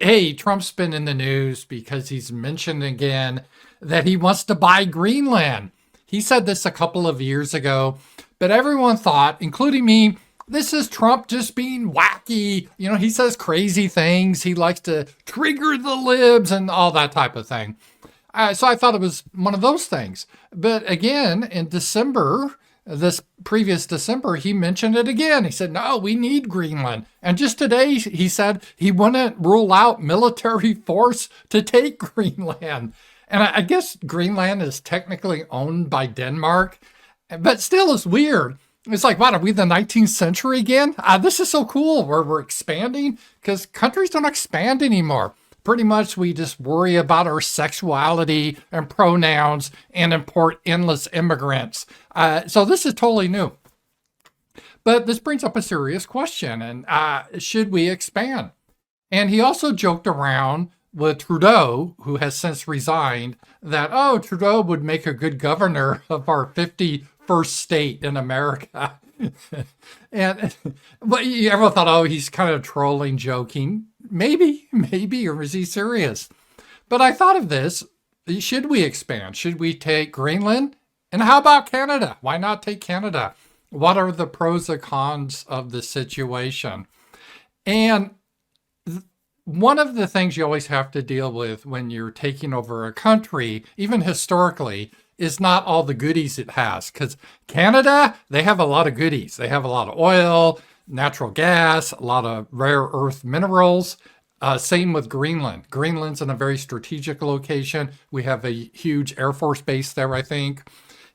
Hey, Trump's been in the news because he's mentioned again that he wants to buy Greenland. He said this a couple of years ago, but everyone thought, including me, this is Trump just being wacky. He says crazy things. He likes to trigger the libs and all that type of thing. So I thought it was one of those things. But again, in December, this previous December, he mentioned it again. He said, no, we need Greenland. And just today, he said he wouldn't rule out military force to take Greenland. And I guess Greenland is technically owned by Denmark, but still it's weird. It's like, what, are we the 19th century again? This is so cool where we're expanding because countries don't expand anymore. Pretty much we just worry about our sexuality and pronouns and import endless immigrants. So this is totally new. But this brings up a serious question, and should we expand? And he also joked around with Trudeau, who has since resigned, that, Trudeau would make a good governor of our 51st state in America. But everyone thought, he's kind of trolling, joking. Maybe, or is he serious? But I thought of this. Should we expand? Should we take Greenland? And how about Canada? Why not take Canada? What are the pros and cons of the situation? And one of the things you always have to deal with when you're taking over a country, even historically, is not all the goodies it has. Because Canada, they have a lot of goodies. They have a lot of oil, natural gas, a lot of rare earth minerals. Same with Greenland. Greenland's in a very strategic location. We have a huge Air Force base there, I think.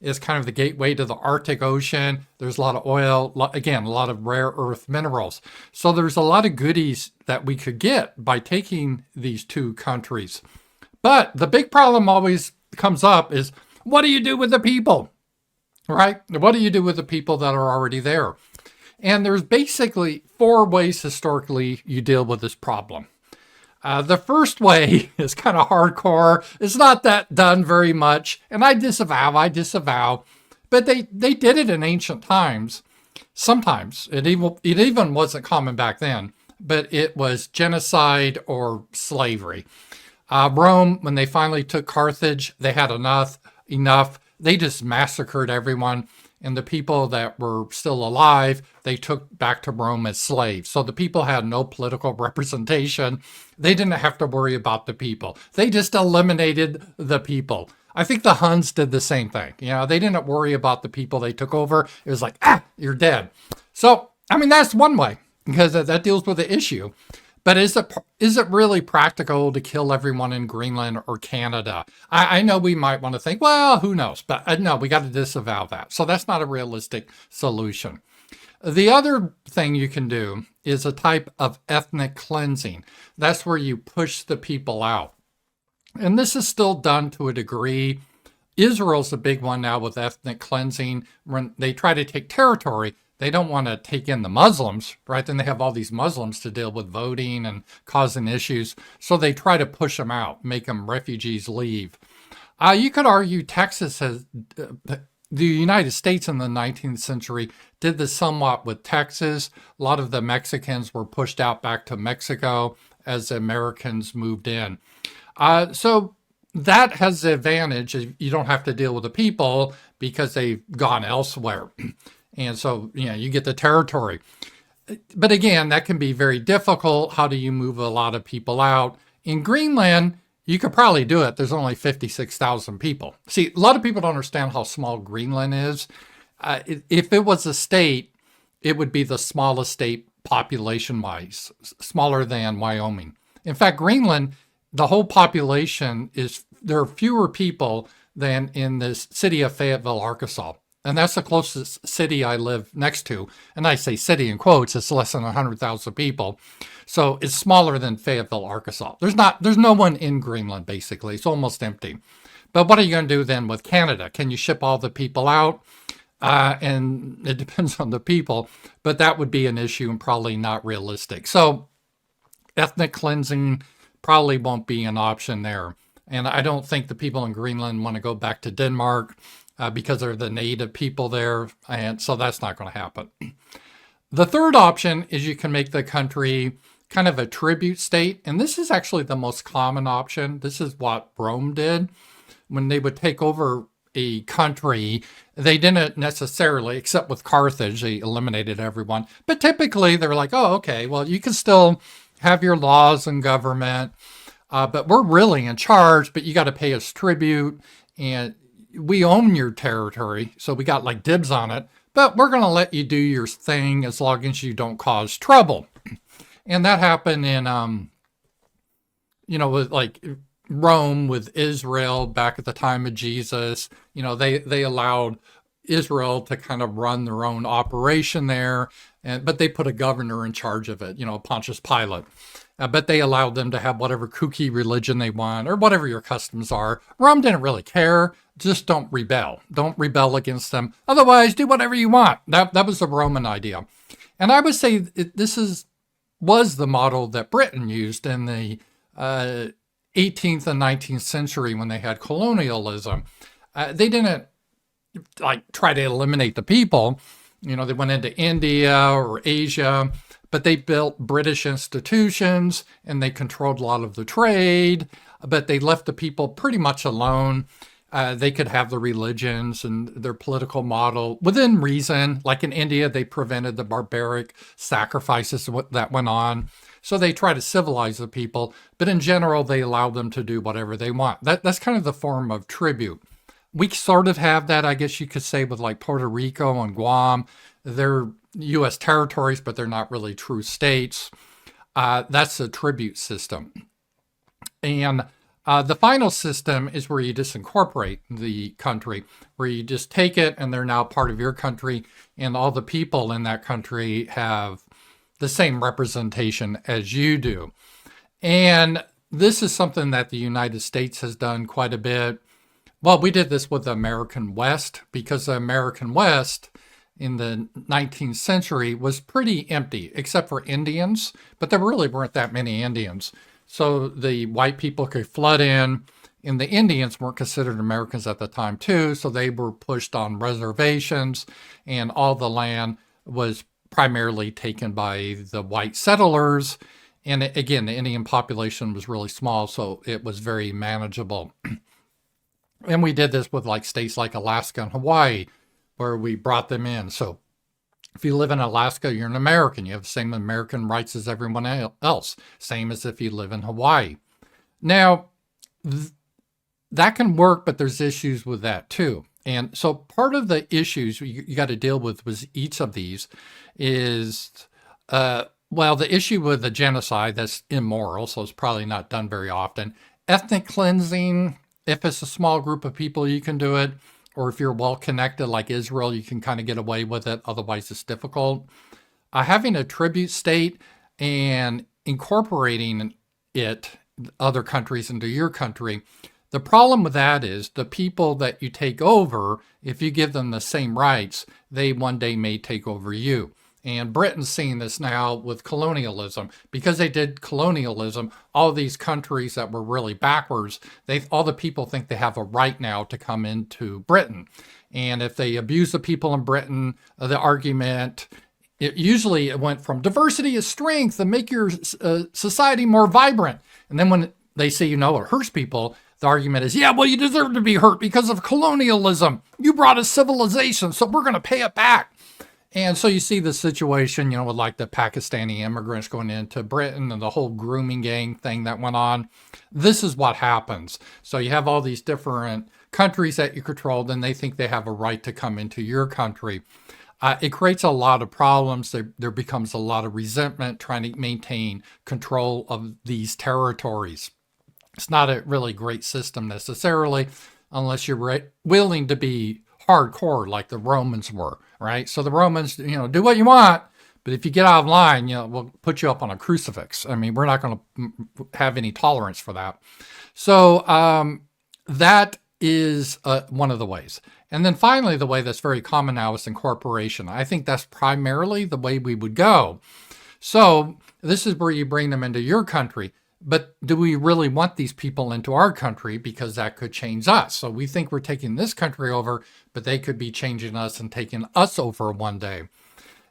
It's kind of the gateway to the Arctic Ocean. There's a lot of oil, again, a lot of rare earth minerals. So there's a lot of goodies that we could get by taking these two countries. But the big problem always comes up is, what do you do with the people? Right? What do you do with the people that are already there? And there's basically 4 ways historically you deal with this problem. The first way is kind of hardcore. It's not that done very much. And I disavow. But they did it in ancient times. Sometimes. It even wasn't common back then. But it was genocide or slavery. Rome, when they finally took Carthage, they had enough. They just massacred everyone. And the people that were still alive, they took back to Rome as slaves. So the people had no political representation. They didn't have to worry about the people. They just eliminated the people. I think the Huns did the same thing. They didn't worry about the people they took over. It was like, you're dead. So, that's one way, because that deals with the issue. But is it really practical to kill everyone in Greenland or Canada? I know we might want to think, well, who knows? But no, we got to disavow that. So that's not a realistic solution. The other thing you can do is a type of ethnic cleansing. That's where you push the people out. And this is still done to a degree. Israel's a big one now with ethnic cleansing. When they try to take territory, they don't want to take in the Muslims, right? Then they have all these Muslims to deal with voting and causing issues. So they try to push them out, make them refugees leave. You could argue Texas has, the United States in the 19th century did this somewhat with Texas. A lot of the Mexicans were pushed out back to Mexico as Americans moved in. So that has the advantage. You don't have to deal with the people because they've gone elsewhere. And so, you get the territory. But again, that can be very difficult. How do you move a lot of people out? In Greenland, you could probably do it. There's only 56,000 people. See, a lot of people don't understand how small Greenland is. If it was a state, it would be the smallest state population-wise, smaller than Wyoming. In fact, Greenland, the whole population there are fewer people than in the city of Fayetteville, Arkansas. And that's the closest city I live next to. And I say city in quotes, it's less than 100,000 people. So it's smaller than Fayetteville, Arkansas. There's no one in Greenland, basically. It's almost empty. But what are you going to do then with Canada? Can you ship all the people out? And it depends on the people, but that would be an issue and probably not realistic. So ethnic cleansing probably won't be an option there. And I don't think the people in Greenland want to go back to Denmark. Because they're the native people there, and so that's not going to happen. The third option is you can make the country kind of a tribute state. And this is actually the most common option. This is what Rome did when they would take over a country. They didn't necessarily, except with Carthage, they eliminated everyone. But typically they're like, oh, okay, well, you can still have your laws and government, but we're really in charge, but you got to pay us tribute, and we own your territory, so we got like dibs on it, but we're going to let you do your thing as long as you don't cause trouble. And that happened in, with like Rome with Israel back at the time of Jesus. They allowed Israel to kind of run their own operation there, but they put a governor in charge of it, Pontius Pilate. But they allowed them to have whatever kooky religion they want or whatever your customs are. Rome didn't really care. Just don't rebel. Don't rebel against them. Otherwise, do whatever you want. That was the Roman idea. And I would say was the model that Britain used in the 18th and 19th century when they had colonialism. They didn't try to eliminate the people. They went into India or Asia, but they built British institutions and they controlled a lot of the trade, but they left the people pretty much alone. They could have the religions and their political model within reason. Like in India, they prevented the barbaric sacrifices that went on. So they try to civilize the people, but in general, they allow them to do whatever they want. That's kind of the form of tribute. We sort of have that, I guess you could say, with like Puerto Rico and Guam. They're U.S. territories, but they're not really true states. That's a tribute system. And the final system is where you just incorporate the country, where you just take it and they're now part of your country, and all the people in that country have the same representation as you do. And this is something that the United States has done quite a bit. Well, we did this with the American West because the American West in the 19th century was pretty empty, except for Indians, but there really weren't that many Indians. So the white people could flood in, and the Indians weren't considered Americans at the time too, so they were pushed on reservations, and all the land was primarily taken by the white settlers. And again, the Indian population was really small, so it was very manageable. And we did this with like states like Alaska and Hawaii, where we brought them in. So if you live in Alaska, you're an American. You have the same American rights as everyone else. Same as if you live in Hawaii. Now, that can work, but there's issues with that too. And so part of the issues you got to deal with each of these is, the issue with the genocide, that's immoral, so it's probably not done very often. Ethnic cleansing, if it's a small group of people, you can do it. Or if you're well connected like Israel, you can kind of get away with it. Otherwise, it's difficult. Having a tribute state and incorporating other countries into your country. The problem with that is the people that you take over, if you give them the same rights, they one day may take over you. And Britain's seeing this now with colonialism. Because they did colonialism, all these countries that were really backwards, all the people think they have a right now to come into Britain. And if they abuse the people in Britain, the argument, it went from diversity is strength and make your society more vibrant. And then when they say, it hurts people, the argument is, yeah, well, you deserve to be hurt because of colonialism. You brought us civilization, so we're going to pay it back. And so you see the situation, with like the Pakistani immigrants going into Britain and the whole grooming gang thing that went on. This is what happens. So you have all these different countries that you control, and they think they have a right to come into your country. It creates a lot of problems. There becomes a lot of resentment trying to maintain control of these territories. It's not a really great system necessarily, unless you're willing to be hardcore like the Romans were, right? So the Romans, do what you want, but if you get out of line, we'll put you up on a crucifix. I mean, we're not going to have any tolerance for that. So that is one of the ways. And then finally, the way that's very common now is incorporation. I think that's primarily the way we would go. So this is where you bring them into your country. But do we really want these people into our country? Because that could change us. So we think we're taking this country over, but they could be changing us and taking us over one day.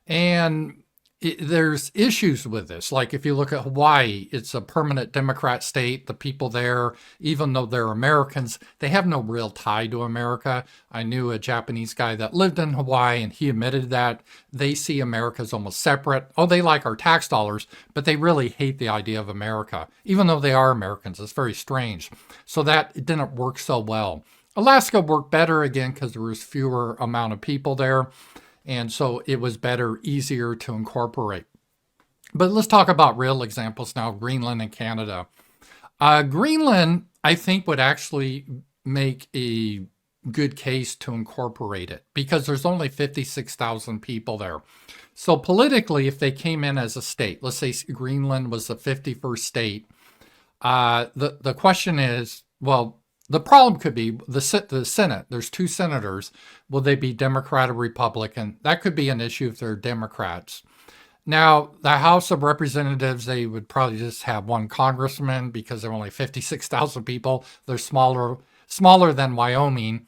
And there's issues with this. Like if you look at Hawaii, it's a permanent Democrat state. The people there, even though they're Americans, they have no real tie to America. I knew a Japanese guy that lived in Hawaii, and he admitted that they see America as almost separate. Oh, they like our tax dollars, but they really hate the idea of America, even though they are Americans. It's very strange. So that it didn't work so well. Alaska worked better again because there was fewer amount of people there. And so it was better, easier to incorporate. But let's talk about real examples now, Greenland and Canada. Greenland, I think, would actually make a good case to incorporate it because there's only 56,000 people there. So politically, if they came in as a state, let's say Greenland was the 51st state, the question is, well, the problem could be the Senate. There's 2 senators. Will they be Democrat or Republican? That could be an issue if they're Democrats. Now, the House of Representatives, they would probably just have 1 congressman because they're only 56,000 people. They're smaller than Wyoming.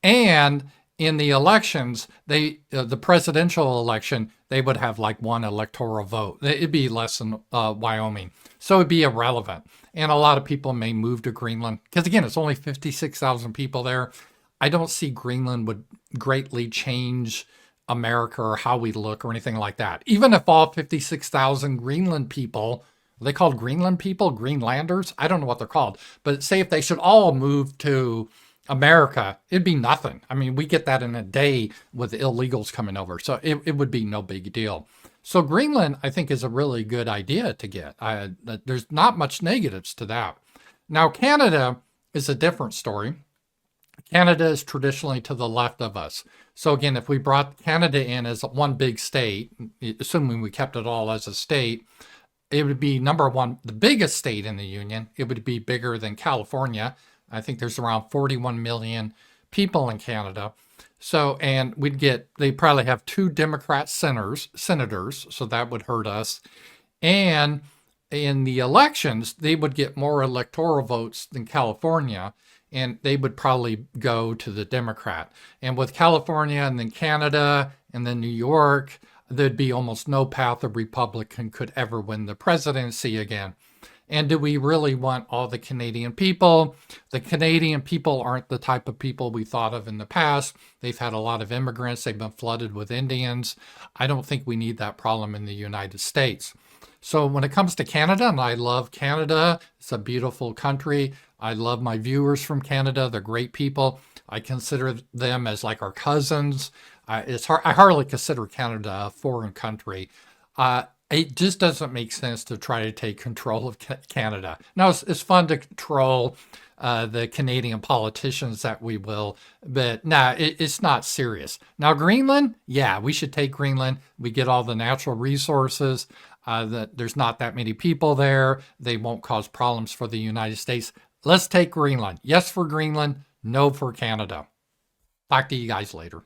And in the elections, the presidential election, they would have like 1 electoral vote. It'd be less than Wyoming. So it'd be irrelevant. And a lot of people may move to Greenland because, again, it's only 56,000 people there. I don't see Greenland would greatly change America or how we look or anything like that. Even if all 56,000 Greenland people, are they called Greenland people, Greenlanders? I don't know what they're called. But say if they should all move to America, it'd be nothing. I mean, we get that in a day with illegals coming over. So it would be no big deal. So Greenland, I think, is a really good idea to get. There's not much negatives to that. Now, Canada is a different story. Canada is traditionally to the left of us. So again, if we brought Canada in as 1 big state, assuming we kept it all as a state, it would be number 1, the biggest state in the union. It would be bigger than California. I think there's around 41 million people in Canada. So, and they probably have 2 Democrat senators, so that would hurt us. And in the elections, they would get more electoral votes than California, and they would probably go to the Democrat. And with California and then Canada and then New York, there'd be almost no path a Republican could ever win the presidency again. And do we really want all the Canadian people? The Canadian people aren't the type of people we thought of in the past. They've had a lot of immigrants. They've been flooded with Indians. I don't think we need that problem in the United States. So when it comes to Canada, and I love Canada, it's a beautiful country. I love my viewers from Canada. They're great people. I consider them as like our cousins. I hardly consider Canada a foreign country. It just doesn't make sense to try to take control of Canada. Now, it's fun to control the Canadian politicians that we will, but it's not serious. Now, Greenland, yeah, we should take Greenland. We get all the natural resources. There's not that many people there. They won't cause problems for the United States. Let's take Greenland. Yes for Greenland, no for Canada. Talk to you guys later.